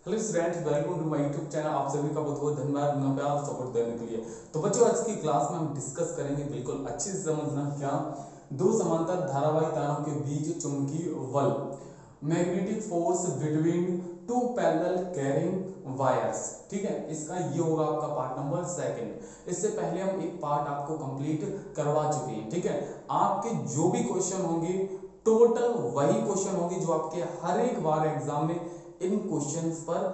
Hello students, welcome to my YouTube channel. आप सभी का बहुत बहुत धन्यवाद इतना प्यार सपोर्ट देने के लिए। तो बच्चों, आज की क्लास में हम डिस्कस करेंगे, बिल्कुल अच्छे से समझना क्या, दो समांतर धारावाही तारों के बीच चुंबकीय बल, magnetic force between two parallel carrying wires. ठीक है, इसका ये होगा आपका पार्ट नंबर सेकंड। इससे पहले हम एक पार्ट आपको कंप्लीट करवा चुके हैं। ठीक है, आपके जो भी क्वेश्चन होंगे टोटल वही क्वेश्चन होंगे जो आपके हर एक बार एग्जाम में इन क्वेश्चंस पर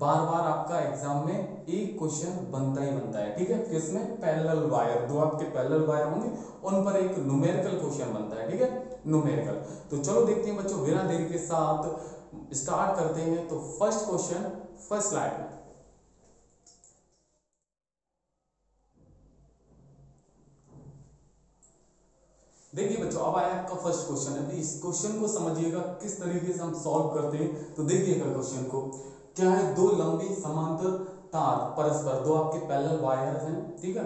बार बार आपका एग्जाम में एक क्वेश्चन बनता ही बनता है। ठीक है, किसमें? पैरेलल वायर, दो आपके पैरेलल वायर होंगे उन पर एक न्यूमेरिकल क्वेश्चन बनता है। ठीक है, न्यूमेरिकल। तो चलो देखते हैं बच्चों, बिना देरी के साथ स्टार्ट करते हैं। तो फर्स्ट क्वेश्चन, फर्स्ट स्लाइड में देखिए बच्चों, अब आया आपका फर्स्ट क्वेश्चन। अभी इस क्वेश्चन को समझिएगा किस तरीके से हम सॉल्व करते हैं। तो देखिएगा क्वेश्चन को, क्या है, दो लंबी समांतर तार परस्पर, दो आपके पैरेलल वायर्स हैं, ठीक है,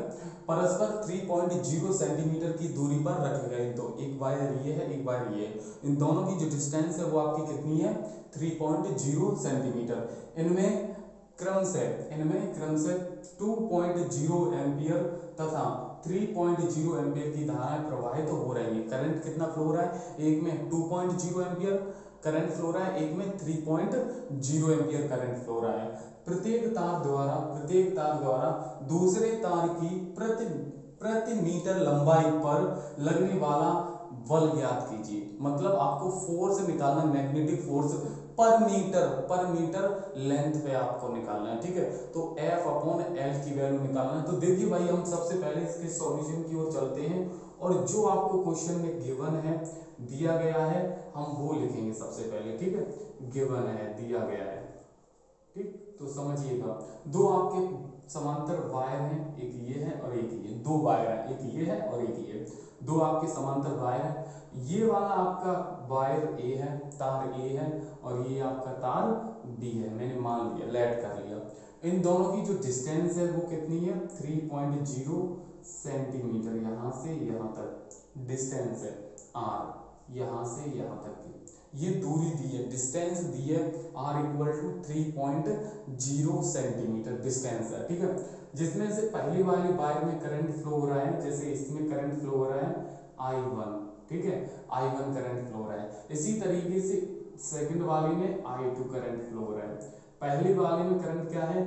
परस्पर 3.0 सेंटीमीटर की दूरी पर रखे गए। तो एक वायर ये है, एक वायर ये है। इन दोनों की जो डिस्टेंस है वो आपकी कितनी है? 3.0 सेंटीमीटर। इनमें क्रम से 2.0 एम्पियर तथा 3.0 एम्पियर की धाराएं प्रवाहित हो रही है। करंट कितना फ्लो हो रहा है? एक में 2.0 एम्पियर करंट फ्लो हो रहा है, एक में 3.0 एम्पियर करंट फ्लो हो रहा है। प्रत्येक तार द्वारा दूसरे तार की प्रति मीटर लंबाई पर लगने वाला बल ज्ञात कीजिए। मतलब आपको फोर्स निकालना, मैग्नेटिक फोर्स पर मीटर लेंथ पे आपको निकालना है। ठीक है, तो F अपॉन एल की वैल्यू निकालना है। तो देखिए भाई, हम सबसे पहले इसके सॉल्यूशन की ओर चलते हैं और जो आपको क्वेश्चन में गिवन है, दिया गया है, हम वो लिखेंगे सबसे पहले। ठीक है, गिवन है, दिया गया है। ठीक, तो समझिएगा, दो आपके समांतर वायर हैं, एक ये है और एक ये, दो वायर हैं, एक ये है और एक ये, दो आपके समांतर वायर हैं। ये वाला आपका वायर ए है, तार ए है, और ये आपका तार बी है। मैंने मान लिया, लेट कर लिया। इन दोनों की जो डिस्टेंस है वो कितनी है? 3.0 सेंटीमीटर। यहां से यहां तक डिस्टेंस है आर, यहां से यहां तक की ये दूरी दी है, डिस्टेंस दी है, are equal to 3.0 centimetre distance है। ठीक है, जिसमें से पहली वाली वायर में करंट फ्लो हो रहा है, जैसे इसमें करंट फ्लो हो रहा है I1। ठीक है, I1 करंट फ्लो हो रहा है। इसी तरीके से सेकंड वाली में I2 करंट फ्लो हो रहा है। पहली वाली में करंट क्या है?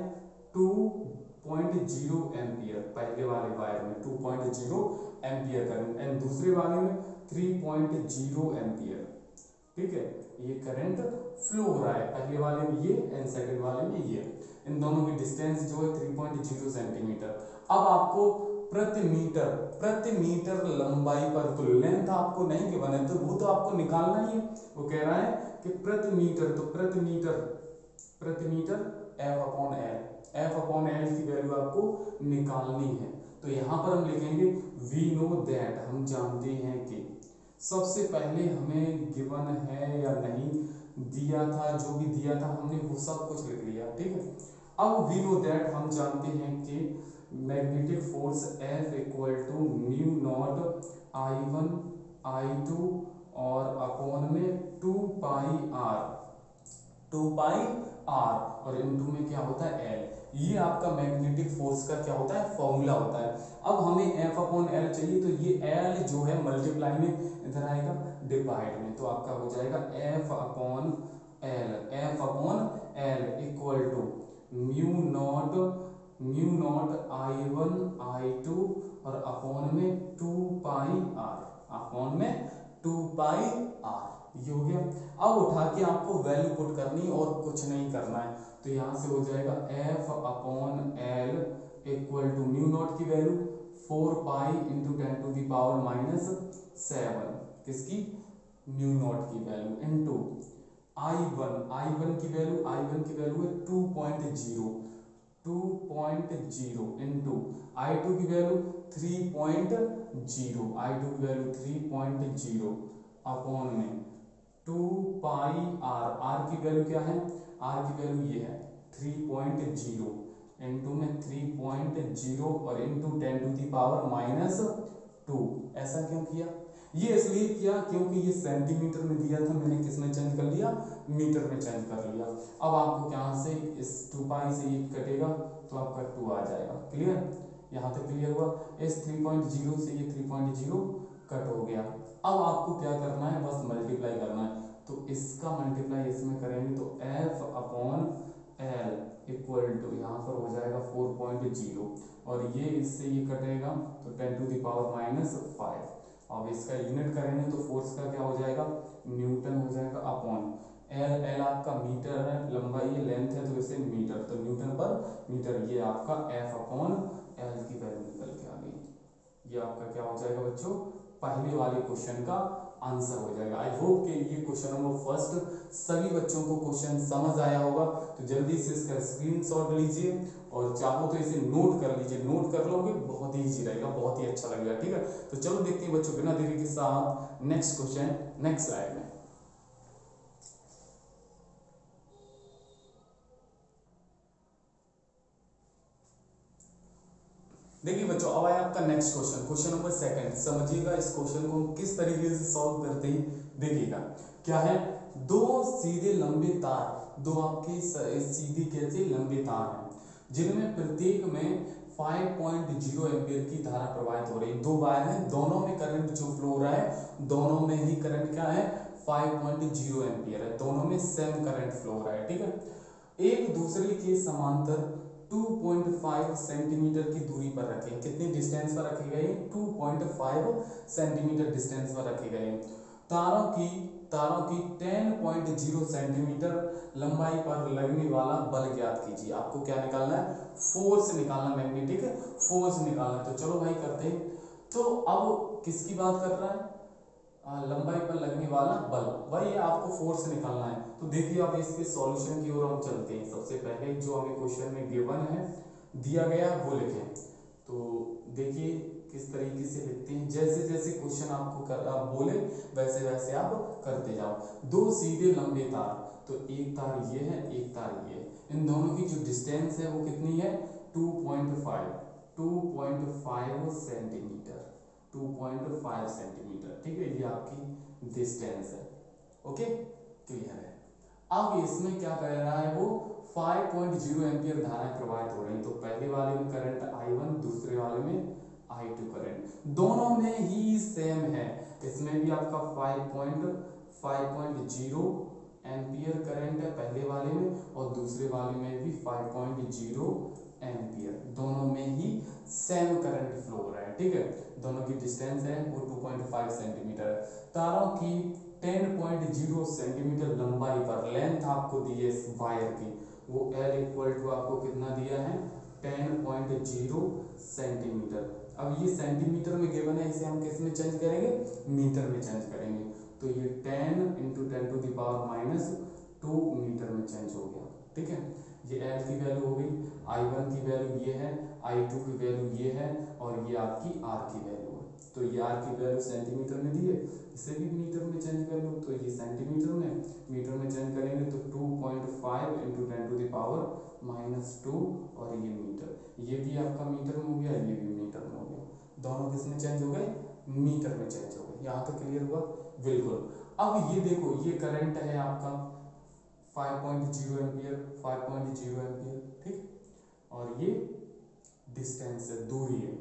2.0 एम्पियर, पहले वाले वायर में 2.0 एम्पियर करंट, एंड दूसरे वाले में 3.0 एम्पियर। ठीक है, ये करंट फ्लो हो रहा है, पहले वाले में ये एंड सेकंड वाले में ये। इन दोनों की डिस्टेंस जो है 3.0 सेंटीमीटर। अब आपको प्रति मीटर लंबाई पर, तो लेंथ आपको नहीं गिवन है तो वो तो आपको निकालना ही है। वो कह रहा है कि प्रति मीटर, तो प्रति मीटर एफ अपॉन एल की वैल्यू आपको निकालनी है। तो यहां पर हम लिखेंगे वी नो दैट, हम जानते हैं कि, सबसे पहले हमें गिवन है या नहीं दिया था, जो भी दिया था हमने वो सब कुछ लिख लिया। ठीक है, अब वी नो दैट, हम जानते हैं कि magnetic force F equal to mu naught I1 I2 और अपॉन में 2 पाई आर, और इनटू में क्या होता है? एल। ये आपका मैग्नेटिक फोर्स का क्या होता है? फॉर्मूला होता है। अब हमें एफ अपॉन एल चाहिए, तो ये एल जो है मल्टीप्लाई में इधर आएगा डिवाइड में, तो आपका हो जाएगा F upon L equal to mu naught I1 I2 और अपॉन में 2 पाई आर। ये हो गया। अब उठा के आपको वैल्यू पुट करनी और कुछ नहीं करना है। तो यहां से हो जाएगा F upon L equal to mu naught की वैल्यू 4 पाई इंटू 10⁻⁻⁷, किसकी? म्यू नॉट की वैल्यू इंटू आई वन की वैल्यू है 2.0 इंटू I2 की वैल्यू 3.0 अपॉन में 2 पाई आर। आर की वैल्यू क्या है? आर की वैल्यू ये है 3.0 इंटू में 3.0 और इंटू 10⁻⁻²। ऐसा क्यों किया? ये इसलिए किया क्योंकि ये सेंटीमीटर में दिया था, मैंने किस में चेंज कर लिया, मीटर में चेंज कर लिया। अब आपको यहाँ से इस 2 पाई से ये कटेगा तो आपका 2 आ जाएगा। क्लियर, यहाँ तक क्लियर हुआ। इस 3.0 से ये 3.0 कट हो गया। अब आपको क्या करना है, बस मल्टीप्लाई करना है। तो इसका मल्टीप्लाई इसमें करेंगे तो F upon L equal to यहाँ पर हो जाएगा 4.0 और ये इससे ये कटेगा तो 10⁻⁵। अब इसका यूनिट करेंगे तो फोर्स का क्या हो जाएगा, न्यूटन हो जाएगा अपॉन एल आपका मीटर है, लंबाई है, लेंथ है तो इसे मीटर, तो न्यूटन पर मीटर। ये आपका F अपॉन L की वैल्यू निकल के आ गई। ये आपका क्या हो जाएगा बच्चों, पहले वाले क्वेश्चन का आंसर हो जाएगा। आई होप कि ये क्वेश्चन नंबर फर्स्ट सभी बच्चों को क्वेश्चन समझ आया होगा। तो जल्दी से इसका स्क्रीनशॉट लीजिए और चाहो तो इसे नोट कर लीजिए। नोट कर लोगे बहुत ही ईजी रहेगा, बहुत ही अच्छा लगेगा। ठीक है, तो चलो देखते हैं बच्चों बिना देरी के साथ नेक्स्ट क्वेश्चन नेक्स्ट स्लाइड में। देखिए बच्चों, अब आया आपका next question, question number second. समझिएगा इस क्वेश्चन को हम किस तरीके से सॉल्व करते हैं। देखिएगा क्या है, दो सीधे लंबे तार, दो आपके सीधे कैसे लंबे तार हैं जिनमें प्रत्येक में 5.0 एम्पियर की धारा प्रवाहित हो रही है। दो वायर हैं, दोनों में करंट जो फ्लो हो रहा है, दोनों में ही करंट क्या है, 5.0 एम्पियर है, दोनों में सेम करंट फ्लो हो रहा है। ठीक है, एक दूसरे के समांतर 2.5 सेंटीमीटर की दूरी पर रखे। कितनी डिस्टेंस पर रखे गए, 2.5 सेंटीमीटर डिस्टेंस पर रखे गए। तारों की 10.0 सेंटीमीटर लंबाई पर लगने वाला बल ज्ञात कीजिए। आपको क्या निकालना है, फोर्स निकालना, मैग्नेटिक फोर्स निकालना है। तो चलो भाई करते हैं। तो अब किसकी बात कर रहा है, लंबाई पर लगने वाला बल, वही आपको फोर्स निकालना है। तो देखिए अब इसके सॉल्यूशन की ओर हम चलते हैं। सबसे पहले जो हमें क्वेश्चन में गिवन है, दिया गया है, वो लिखें। तो देखिए किस तरीके से लिखते हैं, जैसे जैसे क्वेश्चन आपको आप बोले वैसे वैसे आप करते जाओ। दो सीधे लंबे तार, तो एक तार ये है, एक तार ये है, इन दोनों की जो डिस्टेंस है वो कितनी है, 2.5 सेंटीमीटर, 2.5 सेंटीमीटर। ठीक है, ये आपकी डिस्टेंस है। ओके, क्लियर है। अब इसमें क्या कर रहा है वो, 5.0 एम्पियर धाराएं प्रवाहित हो रही। तो पहले वाले में करंट I1, दूसरे वाले में I2 करंट, दोनों में ही सेम है। इसमें भी आपका 5.0 एम्पियर करंट है पहले वाले में, और दूसरे वाले में भी 5.0 एम्पियर, दोनों में ही सेम करंट फ्लो हो रहा है। ठीक है, दोनों की डिस्टेंस है वो 2.5 सेंटीमीटर है। तारों की 10.0 सेंटीमीटर लंबाई पर लेंथ आपको दी है इस वायर की, वो L इक्वल टू आपको कितना दिया है, 10.0 सेंटीमीटर। अब ये सेंटीमीटर में गिवन है, इसे हम किस में चेंज करेंगे, मीटर में चेंज करेंगे। तो ये 10 × 10⁻⁻2 मीटर में चेंज हो गया। ठीक है, ये L की वैल्यू हो गई, I1 की वैल्यू ये है, I2 की वैल्यू ये है, और ये आपकी R की वैल्यू है। तो ये R की वैल्यू सेंटीमीटर में दी है, इसे भी मीटर में चेंज कर लो। तो ये सेंटीमीटर में, मीटर में चेंज करेंगे तो 2.5 × 10⁻⁻2, और ये मीटर, ये भी आपका मीटर में हो गया, ये भी मीटर में हो गया। दोनों किस में चेंज हो गए, मीटर में चेंज हो गए। यहाँ तक क्लियर हुआ, बिल्कुल। अब ये देखो, ये करंट है आपका 5.0 एम्पियर, 5.0 एम्पियर। ठीक, और ये डिस्टेंस है, दूरी है।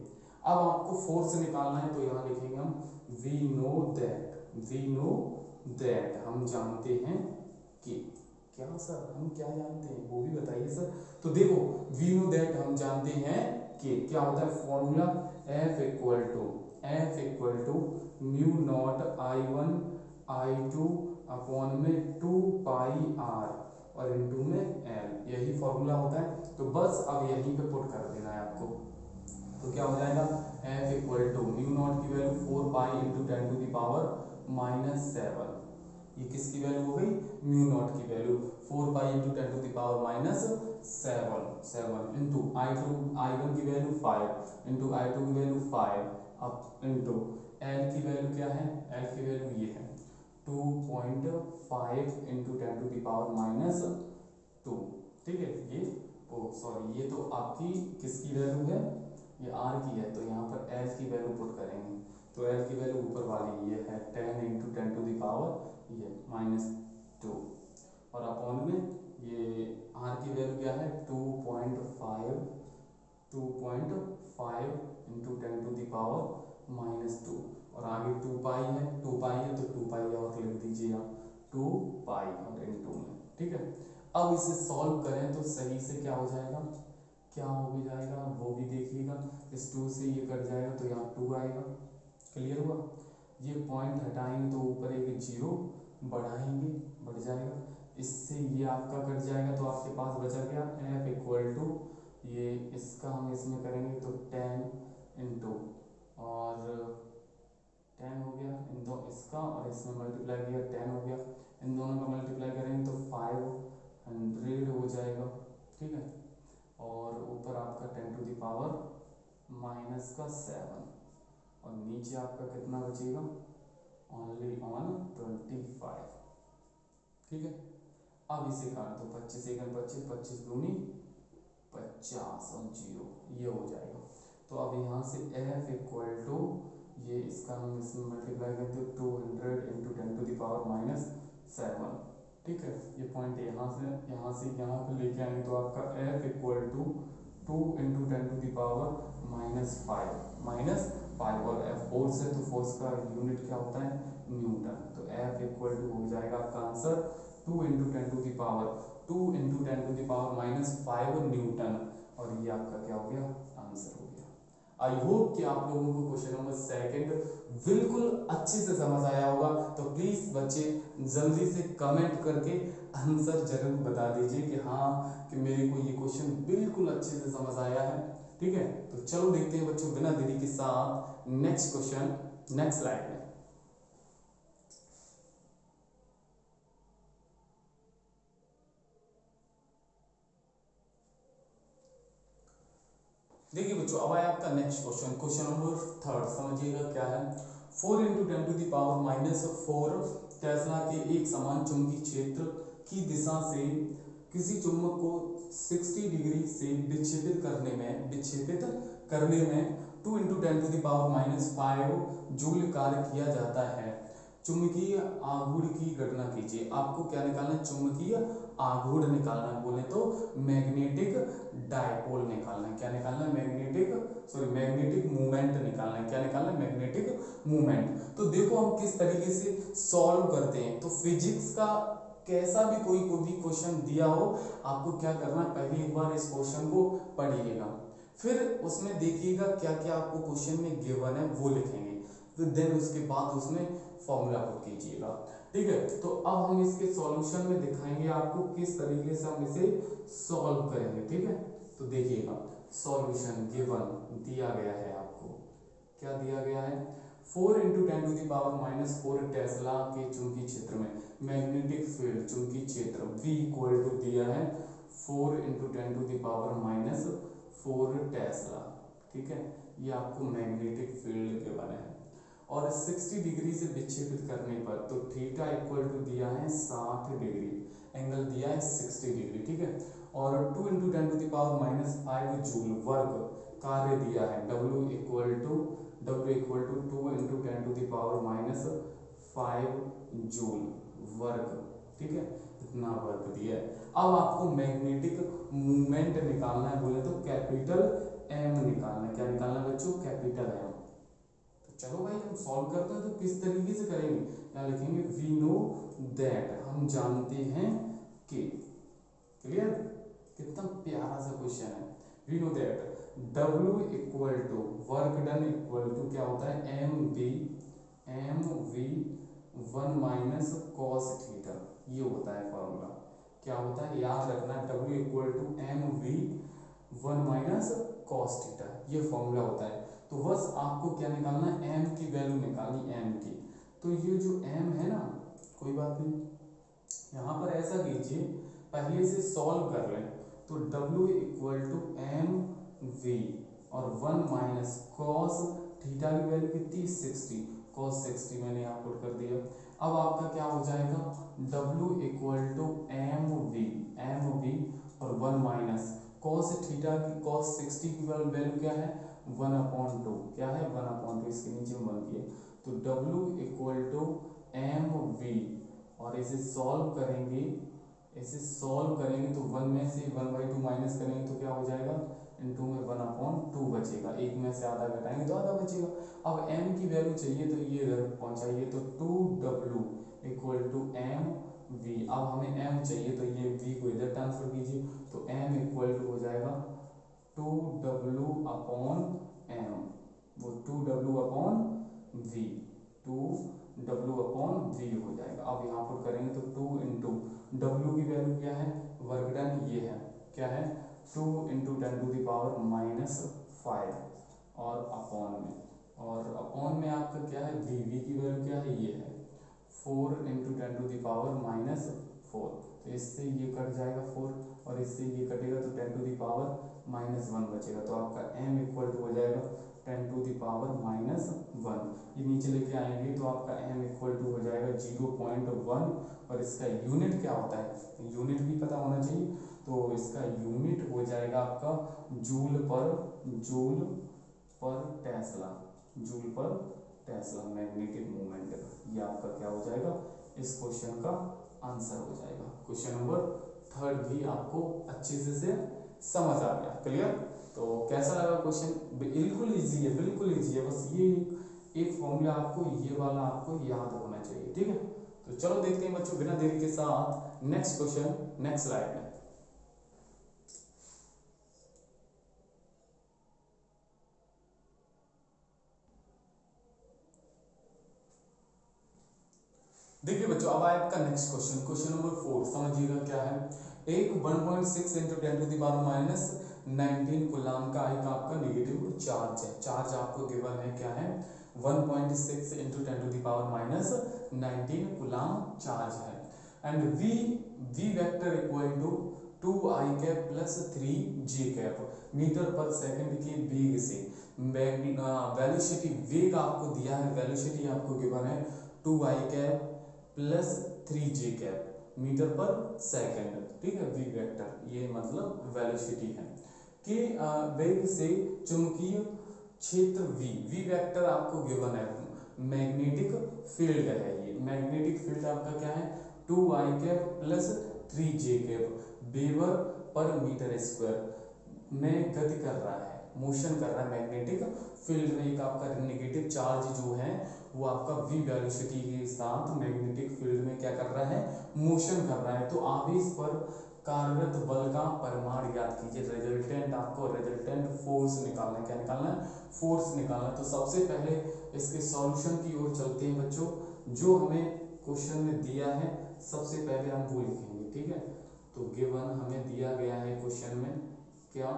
अब आपको फोर्स निकालना है, तो यहाँ लिखेंगे हम वी नो दैट, हम जानते हैं कि, क्या सर हम क्या जानते हैं वो भी बताइए सर। तो देखो वी नो दैट हम जानते हैं कि क्या होता है formula, F equal to mu naught I1 I2 upon में 2πr और इनटू में L, यही फॉर्मूला होता है। तो बस अब यहीं पे पुट कर देना है आपको। तो क्या हो जाएगा, F equal to mu naught की वैल्यू 4π × 10⁻⁷, ये किसकी वैल्यू हो गई, म्यू नॉट की वैल्यू 4π × 10⁻⁷ इंटू I1 की वैल्यू 5 इंटू I2 की वैल्यू 5 अब इंटू L की वैल्यू क्या है, L की वैल्यू ये है 2.5 × 10⁻⁻2। ठीक है, ये सॉरी ये तो आपकी किसकी वैल्यू है, ये R की है, तो यहाँ पर L की वैल्यू पुट करेंगे। तो एल की वैल्यू ऊपर वाली ये है 10 इंटू 10⁻⁻, ये -2, और अपॉन में ये आर की वैल्यू क्या है 2.5 इंटू 10⁻⁻2, और आगे 2 पाई है, 2 पाई है तो 2 पाई और लिख दीजिए आप 2 पाई और इंटू में, ठीक है। अब इसे सॉल्व करें तो सही से क्या हो जाएगा, क्या हो भी जाएगा वो भी देखिएगा। इस 2 से ये कट जाएगा तो यहाँ 2 आएगा, क्लियर हुआ। ये पॉइंट हटाएंगे तो ऊपर एक 0 बढ़ाएंगे, बढ़ जाएगा, इससे ये आपका कट जाएगा तो आपके पास बचा क्या f इक्वल टू ये, इसका हम इसमें करेंगे तो 10 इंटू और 10 हो गया, इन दो इसका और इसमें मल्टीप्लाई किया 10 हो गया, इन दोनों का मल्टीप्लाई करेंगे तो 500 हो जाएगा, ठीक है। और ऊपर आपका 10⁻⁻7 और नीचे आपका कितना बचेगा ओनली ऑन 25, ठीक है। अब इसे काट दो, 25 एकम 25, 25 दूनी 50 और 0, ये हो जाएगा। तो अब यहाँ से f इक्वल टू ये इसका हम इसमें मल्टीप्लाई करते हो 200 इंटू 10⁻⁻7, ठीक है। ये पॉइंट यहाँ से यहाँ पे लेके आएंगे तो आपका f इक्वल टू 2 इंटू 10⁻⁵ और f फोर्स है तो फोर्स का यूनिट क्या होता है न्यूटन, तो f इक्वल टू हो जाएगा आपका आंसर 2 इंटू 10⁻⁵ न्यूटन, और ये आपका क्या हो गया आंसर हो गया। आई होप कि आप लोगों को क्वेश्चन नंबर 2 बिल्कुल अच्छे से समझ आया होगा। तो प्लीज बच्चे जल्दी से कमेंट करके आंसर जरूर बता दीजिए कि हाँ कि मेरे को ये क्वेश्चन बिल्कुल अच्छे से समझ आया है, ठीक है। तो चलो देखते हैं बच्चों बिना देरी के साथ नेक्स्ट क्वेश्चन, नेक्स्ट स्लाइड में। देखिए बच्चों अब आया आपका नेक्स्ट क्वेश्चन, क्वेश्चन नंबर 3, समझिएगा क्या है। 4 इंटू 10⁻⁻4 टेस्ला के एक समान चुंबकीय क्षेत्र की दिशा से किसी चुंबक को 60 डिग्री से विक्षेपित करने में 2 इंटू 10⁻⁵ जूल कार्य किया जाता है। चुंबकीय आघूर्ण की गणना कीजिए। आपको क्या निकालना है, चुंबकीय आघूर्ण निकालना है, बोले तो मैग्नेटिक डायपोल निकालना है। क्या निकालना है, मैग्नेटिक मूवमेंट निकालना है। क्या निकालना है, मैग्नेटिक मूवमेंट। तो देखो हम किस तरीके से सॉल्व करते हैं। तो फिजिक्स का कैसा भी कोई भी क्वेश्चन दिया हो, आपको क्या करना है, पहले एक बार इस क्वेश्चन को पढ़िएगा, फिर उसमें देखिएगा क्या क्या आपको क्वेश्चन में गिवन है वो लिखेंगे, फिर देन उसके बाद उसमें फॉर्मूला पुट कीजिएगा, ठीक है। तो अब हम इसके सॉल्यूशन में दिखाएंगे आपको किस तरीके से हम इसे सॉल्व करेंगे, ठीक है। तो देखिएगा सॉल्यूशन गिवन दिया गया है, आपको क्या दिया गया है, 4 इंटू 10⁻⁻4 टेस्ला के चुंबकीय क्षेत्र में मैग्नेटिक फील्ड चुंबकीय क्षेत्र V इक्वल टू दिया है 4 इंटू 10⁻⁴ टेस्ला, ठीक है। ये आपको मैग्नेटिक फील्ड के बने हैं और 60 डिग्री से विक्षेपित करने पर तो थीटा इक्वल टू दिया है 60 डिग्री, एंगल दिया है 60 डिग्री, ठीक है। और 2 इंटू 10⁻⁵ जूल वर्ग कार्य दिया है W equal to 2 into 10⁻⁵ joule वर्ग, ठीक है, इतना वर्ग दिया है। अब आपको मैग्नेटिक मूवमेंट निकालना है, बोले तो कैपिटल M निकालना है। क्या निकालना है बच्चों, कैपिटल M। तो चलो भाई हम सॉल्व करते हैं, तो किस तरीके से करेंगे, क्या लिखेंगे, वी नो दैट, हम जानते हैं कि, क्लियर, कितना प्यारा सा क्वेश्चन है। We know that W equal to work done equal to क्या होता है, M V 1 minus cos theta, ये होता है फॉर्मूला। क्या होता है, याद रखना, W equal to M V 1 minus cos theta, ये फॉर्मूला होता है। तो बस आपको क्या निकालना है, m की वैल्यू निकालनी, m की। तो ये जो m है ना, कोई बात नहीं, यहाँ पर ऐसा कीजिए, पहले से सॉल्व कर लें। तो W equal to M V और 1 माइनस कॉस थीटा की वैल्यू कितनी, 60, कॉस 60 मैंने यहाँ पुट कर दिया। अब आपका क्या हो जाएगा, W equal to M V और 1 माइनस कॉस थीटा की, कॉस 60 की वैल्यू क्या है 1/2, क्या है 1/2, इसके नीचे में 1 किया तो W इक्वल टू mv, और इसे सॉल्व करेंगे, तो 1 में से 1/2 माइनस करेंगे तो क्या हो जाएगा, इन 2 में 1/2 बचेगा, एक में से आधा घटाएंगे तो आधा बचेगा। अब m की वैल्यू चाहिए तो ये इधर पहुंचाइए, तो 2W इक्वल टू mv, अब हमें m चाहिए तो ये v को इधर ट्रांसफर कीजिए, तो m इक्वल टू हो जाएगा 2W अपॉन m, वो 2W upon v, 2W upon v हो जाएगा। अब यहाँ पर करेंगे तो 2 इंटू W की वैल्यू क्या है, वर्क डन ये है, क्या है 2 इंटू 10⁻⁵ और अपॉन में आपका क्या है v की वैल्यू क्या है, ये है 4 इंटू 10⁻⁴, तो इससे ये कट जाएगा 4 और इससे ये कटेगा तो 10⁻⁻1 बचेगा, तो आपका m इक्वल टू हो जाएगा 10⁻⁻1, ये नीचे लेके आएंगे तो आपका m इक्वल टू हो जाएगा 0.1, और इसका यूनिट क्या होता है, यूनिट भी पता होना चाहिए, तो इसका यूनिट हो जाएगा आपका जूल पर टेस्ला मैग्नेटिक मोमेंट, ये आपका क्या हो जाएगा, इस क्वेश्चन का आंसर हो जाएगा। क्वेश्चन नंबर 3 भी आपको अच्छे से समझ आ गया, क्लियर। तो कैसा लगा क्वेश्चन, बिल्कुल इजी है, बस ये एक फॉर्मूला आपको ये वाला आपको याद होना चाहिए, ठीक है। तो चलो देखते हैं बच्चों बिना देरी के साथ नेक्स्ट क्वेश्चन, नेक्स्ट स्लाइड में। देखिए बच्चों अब आया आपका नेक्स्ट क्वेश्चन, क्वेश्चन नंबर 4, समझिएगा क्या है। एक 1.6 इंटू 10⁻⁻19 कूलाम का एक आपका नेगेटिव चार्ज है, चार्ज आपको गिवन है क्या है 1.6 इंटू 10⁻⁻19 कूलाम चार्ज है, and v vector equal to 2i cap plus 3j cap metre पर सेकंड के वेग से, वेलोसिटी वेग आपको दिया है, वेलोसिटी आपको गिवन है 2i cap plus 3j cap metre पर सेकंड, ठीक है, v वेक्टर ये मतलब वेलोसिटी है कि वेग से चुंबकीय क्षेत्र v वेक्टर आपको गिवन है, मैग्नेटिक फील्ड है, ये मैग्नेटिक फील्ड आपका क्या है 2i cap plus 3j cap weber per metre square में गति कर रहा है, मोशन कर रहा है, मैग्नेटिक फील्ड में एक आपका नेगेटिव चार्ज जो है वो आपका v वेलोसिटी के साथ मैग्नेटिक फील्ड में क्या कर रहा है, मोशन कर रहा है। तो आवेश पर कार्यरत बल का परिमाण ज्ञात कीजिए, रिजल्टेंट आपको रिजल्टेंट फोर्स निकालना है, क्या निकालना है, फोर्स निकालना है। तो सबसे पहले इसके सॉल्यूशन की ओर चलते हैं बच्चों, जो हमें क्वेश्चन में दिया है सबसे पहले हम वो लिखेंगे, ठीक है। तो गिवन हमें दिया गया है क्वेश्चन में क्या,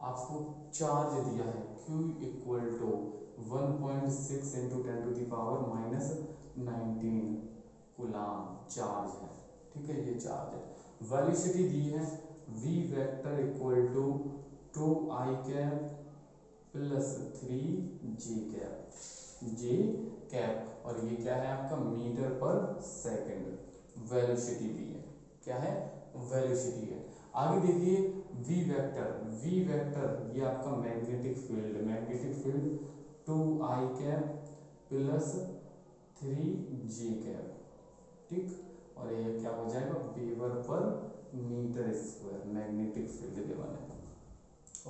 आपको चार्ज दिया है Q equal to 1.6 into 10⁻⁻19 coulomb charge है, ठीक है, ये चार्ज है। वेलोसिटी दी है v vector equal to 2i cap plus 3j cap, और ये क्या है आपका मीटर पर सेकंड, वेलोसिटी दी है, क्या है वेलोसिटी है। आगे देखिए v वेक्टर ये आपका magnetic field 2i cap plus 3j cap, ठीक, और ये क्या हो जाएगा weber per metre square, magnetic field के बने,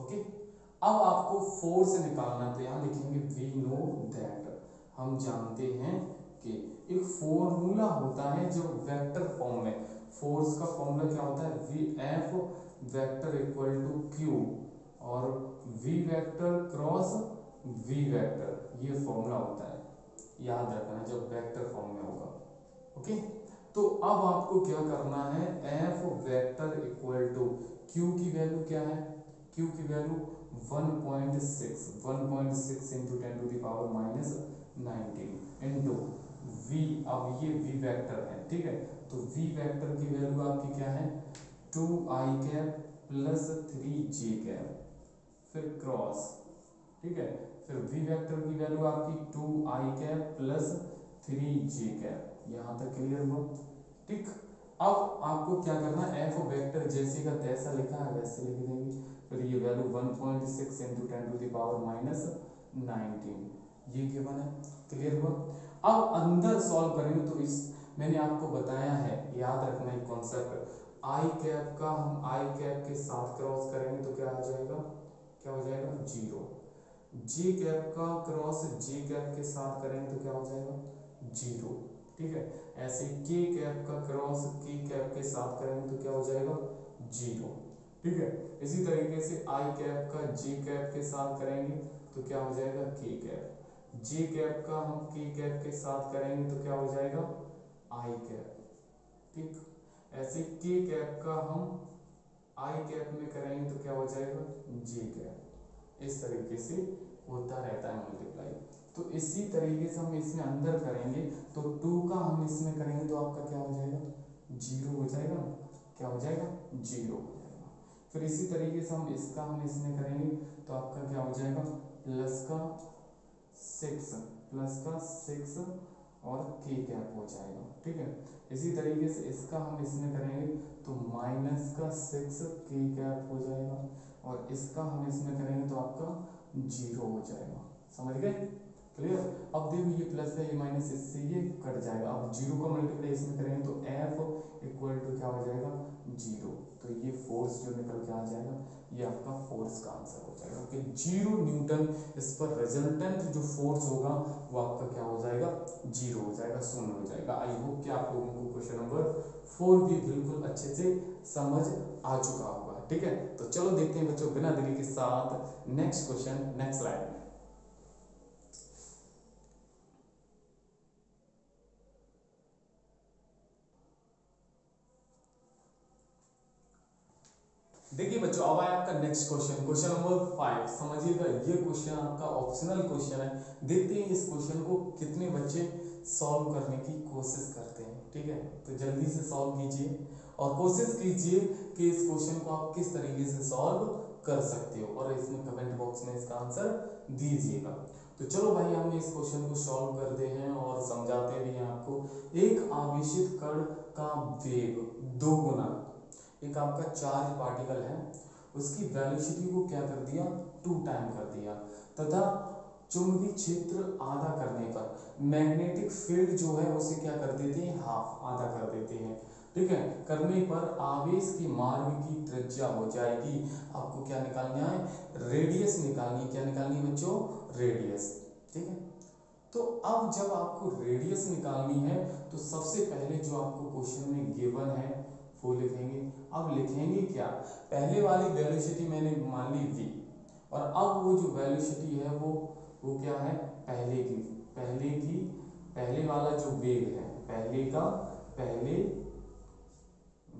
ओके। अब आपको फोर्स निकालना, तो यहाँ लिखेंगे वी नो दैट, हम जानते हैं कि एक फॉर्मूला होता है जो वेक्टर फॉर्म में, फोर्स का फॉर्मूला क्या होता है V F vector equal to Q और V vector cross V vector, ये फॉर्मूला होता है, याद रखना जब वेक्टर फॉर्म में होगा, ओके। तो अब आपको क्या करना है, F vector equal to Q की वैल्यू क्या है, क्यू की वैल्यू 1.6 इंटू 10⁻⁻19 इंटू वी, अब ये वी वेक्टर है, ठीक है, तो वी वेक्टर की वैल्यू आपकी क्या है 2i cap plus 3j cap, फिर क्रॉस, ठीक है, फिर v वेक्टर की वैल्यू आपकी 2i cap plus 3j cap, यहाँ तक क्लियर हुआ, ठीक। अब आपको क्या करना है, एफ वेक्टर जैसे का तैसा लिखा है वैसे लिख देंगे। फिर ये वैल्यू 1.6 इंटू 10⁻19 ये गिवन है। क्लियर हुआ। अब अंदर सॉल्व करेंगे तो इस मैंने आपको बताया है, याद रखना एक कॉन्सेप्ट, आई कैप का हम आई कैप के साथ क्रॉस करेंगे तो क्या आ जाएगा, क्या हो जाएगा, 0। जी कैप का क्रॉस जी कैप के साथ करेंगे तो क्या हो जाएगा, 0। ठीक है। ऐसे के कैप का क्रॉस के कैप के साथ करेंगे तो क्या हो जाएगा, 0। ठीक है। इसी तरीके से आई कैप का जी कैप के साथ करेंगे तो क्या हो जाएगा, के कैप। जी कैप का हम के कैप के साथ करेंगे तो क्या हो जाएगा, आई कैप। ठीक। ऐसे के कैप का हम आई कैप में करेंगे तो क्या हो जाएगा, जी कैप। इस तरीके से होता रहता है मल्टीप्लाई। तो इसी तरीके से हम इसमें अंदर करेंगे तो 2 का हम इसमें करेंगे तो आपका क्या हो जाएगा, 0 हो जाएगा। क्या हो जाएगा, 0 हो जाएगा। फिर इसी तरीके से हम इसका हम इसमें करेंगे तो आपका क्या हो जाएगा, प्लस का 6 और के कैप हो जाएगा। ठीक है। इसी तरीके से इसका हम इसमें करेंगे तो माइनस का 6 के कैप हो जाएगा और इसका हम इसमें करेंगे तो आपका 0 हो जाएगा। समझ गए। क्लियर। अब देखो ये प्लस है ये माइनस, इससे ये कट जाएगा। अब 0 का मल्टीप्लाई इसमें करेंगे तो एफ इक्वल टू क्या हो जाएगा, 0। तो ये फोर्स जो निकल के आ जाएगा ये आपका फोर्स का आंसर हो जाएगा कि 0 न्यूटन। इस पर रिजल्टेंट जो फोर्स होगा वो आपका क्या हो जाएगा, 0 हो जाएगा, शून्य हो जाएगा। आई होप कि आप लोगों को क्वेश्चन नंबर 4 भी बिल्कुल अच्छे से समझ आ चुका होगा। ठीक है। तो चलो देखते हैं बच्चों बिना देरी के साथ नेक्स्ट क्वेश्चन, नेक्स्ट स्लाइड में। देखिए बच्चों अब आया आपका नेक्स्ट क्वेश्चन, क्वेश्चन नंबर 5। समझिएगा ये क्वेश्चन आपका ऑप्शनल क्वेश्चन है। देखते हैं इस क्वेश्चन को कितने बच्चे सॉल्व करने की कोशिश करते हैं। ठीक है। तो जल्दी से सॉल्व कीजिए और कोशिश कीजिए कि इस क्वेश्चन को आप किस तरीके से सॉल्व कर सकते हो और इसमें कमेंट बॉक्स में इसका आंसर दीजिएगा। तो चलो भाई हम इस क्वेश्चन को सॉल्व करते हैं और समझाते भी हैं आपको। एक आवेशित कण का वेग 2 गुना एक आपका चार्ज पार्टिकल है उसकी वेलोसिटी को क्या कर दिया, 2 टाइम कर दिया तथा चुंबकीय क्षेत्र आधा करने पर मैग्नेटिक फील्ड जो है उसे क्या कर देते हैं, हाफ, आधा कर देते हैं। ठीक है। करने पर आवेश के मार्ग की त्रिज्या हो जाएगी, आपको क्या निकालना है, रेडियस निकालनी है। क्या निकालनी है बच्चों, रेडियस। ठीक है। तो अब जब आपको रेडियस निकालनी है तो सबसे पहले जो आपको क्वेश्चन में गिवन है वो लिखेंगे। अब लिखेंगे क्या, पहले वाली वेलोसिटी मैंने मान ली v और अब वो जो वेलोसिटी है वो क्या है, पहले वाला जो वेग है, पहले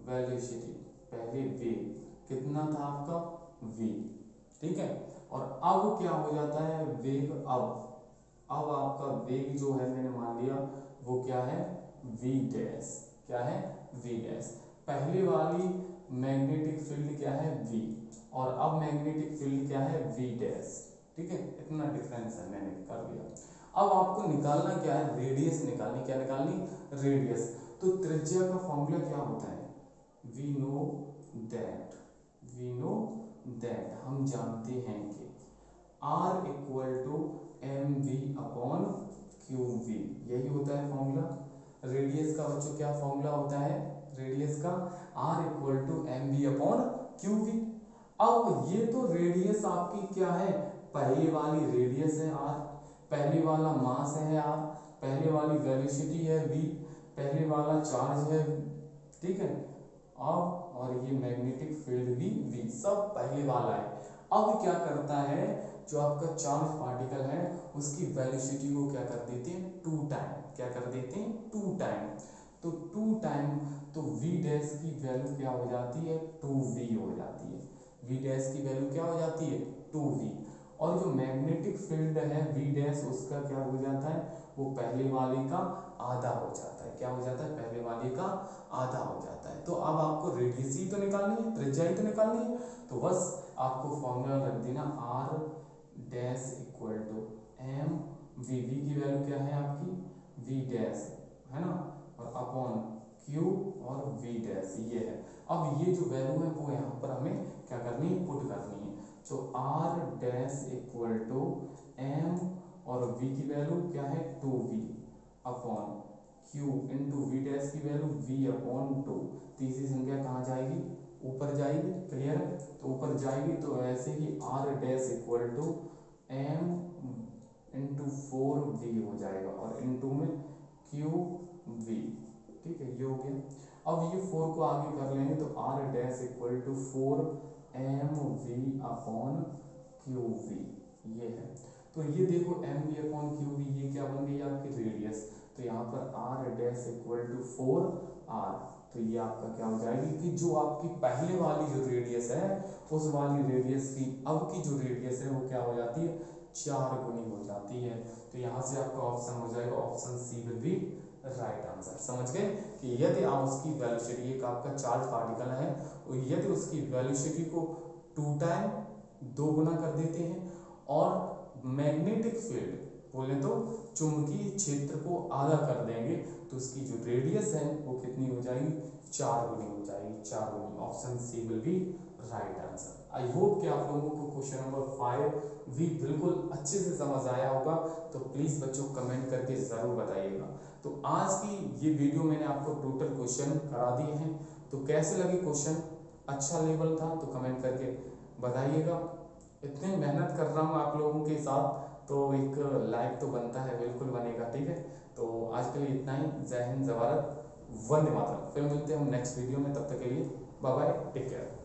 वेलोसिटी, पहले वेग कितना था आपका, v। ठीक है। और अब क्या हो जाता है वेग, अब आपका वेग जो है मैंने मान लिया वो क्या है, v डैश। क्या है, v डैश। पहले वाली मैग्नेटिक फील्ड क्या है, v और अब मैग्नेटिक फील्ड क्या है, v डैश। ठीक है। इतना डिफरेंस है, मैंने कर लिया। अब आपको निकालना क्या है, रेडियस निकालनी। क्या निकालनी, रेडियस। तो त्रिज्या का फॉर्मूला क्या होता है, वी नो दैट हम जानते हैं कि R equal to M V upon Q V, यही होता है फॉर्मूला। रेडियस का बच्चों क्या फॉर्मूला होता है, रेडियस का R equal to M V upon Q V. अब ये तो रेडियस आपकी क्या है, पहले वाली रेडियस है R, पहले वाला मास है R, पहले वाली वेलोसिटी है v, पहले वाला चार्ज है। ठीक है। अब और ये मैग्नेटिक फील्ड भी v, सब पहले वाला है। अब क्या करता है, जो आपका चार्ज पार्टिकल है उसकी वेलोसिटी को क्या कर देते हैं, 2 टाइम। क्या कर देते हैं, 2 टाइम। तो 2 टाइम तो v डैश की वैल्यू क्या हो जाती है, 2v हो जाती है। v डैश की वैल्यू क्या हो जाती है, 2v। और जो मैग्नेटिक फील्ड है v डैश उसका क्या हो जाता है, वो पहले वाले का आधा हो जाता है। क्या हो जाता है, पहले वाले का आधा हो जाता है। तो अब आपको रेडियस ही तो निकालनी है, त्रिज्या ही तो निकालनी है। तो बस आपको फॉर्मूला रख देना r dash equal to M V, V की वैल्यू क्या है आपकी, v डैश है ना, और अपॉन Q और V डैश ये है। अब ये जो वैल्यू है वो यहाँ पर हमें क्या करनी है, पुट करनी है। तो R dash equal to M और V की वैल्यू क्या है 2V upon Q into V dash की वैल्यू V अपॉन 2। तीसरी संख्या कहाँ जाएगी, ऊपर जाएगी, क्लियर है। तो ऊपर जाएगी तो ऐसे ही R dash equal to M into 4V हो जाएगा और इंटू में QV, ठीक है, ये हो गया। अब ये 4 को आगे कर लेंगे तो R dash equal to 4MV upon QV ये है। तो ये देखो MV अपॉन QV ये क्या बन गई आपकी रेडियस। तो यहाँ पर R dash equal to 4R, तो ये आपका क्या हो जाएगी कि जो आपकी पहले वाली जो रेडियस है उस वाली रेडियस की अब की जो रेडियस है वो क्या हो जाती है, 4 गुनी हो जाती है। तो यहाँ से आपका ऑप्शन हो जाएगा option C will be right answer. समझ गए कि यदि आप उसकी वेलोसिटी, एक आपका चार्ज पार्टिकल है, और यदि उसकी वेलोसिटी को 2 टाइम 2 गुना कर देते हैं और मैग्नेटिक फील्ड बोले तो चुंबकीय क्षेत्र को आधा कर देंगे तो उसकी जो रेडियस है वो कितनी हो जाएगी, 4 गुनी हो जाएगी, 4 गुनी। Option C will be right answer. I hope कि आप लोगों को क्वेश्चन नंबर 5 भी बिल्कुल अच्छे से समझ आया होगा। तो प्लीज़ बच्चों कमेंट करके ज़रूर बताइएगा। तो आज की ये वीडियो मैंने आपको टोटल क्वेश्चन करा दिए हैं। तो कैसे लगे क्वेश्चन, अच्छा लेवल था तो कमेंट करके बताइएगा। इतनी मेहनत कर रहा हूँ आप लोगों के साथ तो एक लाइक तो बनता है, बिल्कुल बनेगा, ठीक है। तो आज के लिए इतना ही। जय हिंद, जय भारत, वंदे मातरम। फिर मिलते हैं हम नेक्स्ट वीडियो में, तब तक के लिए बाय बाय, टेक केयर।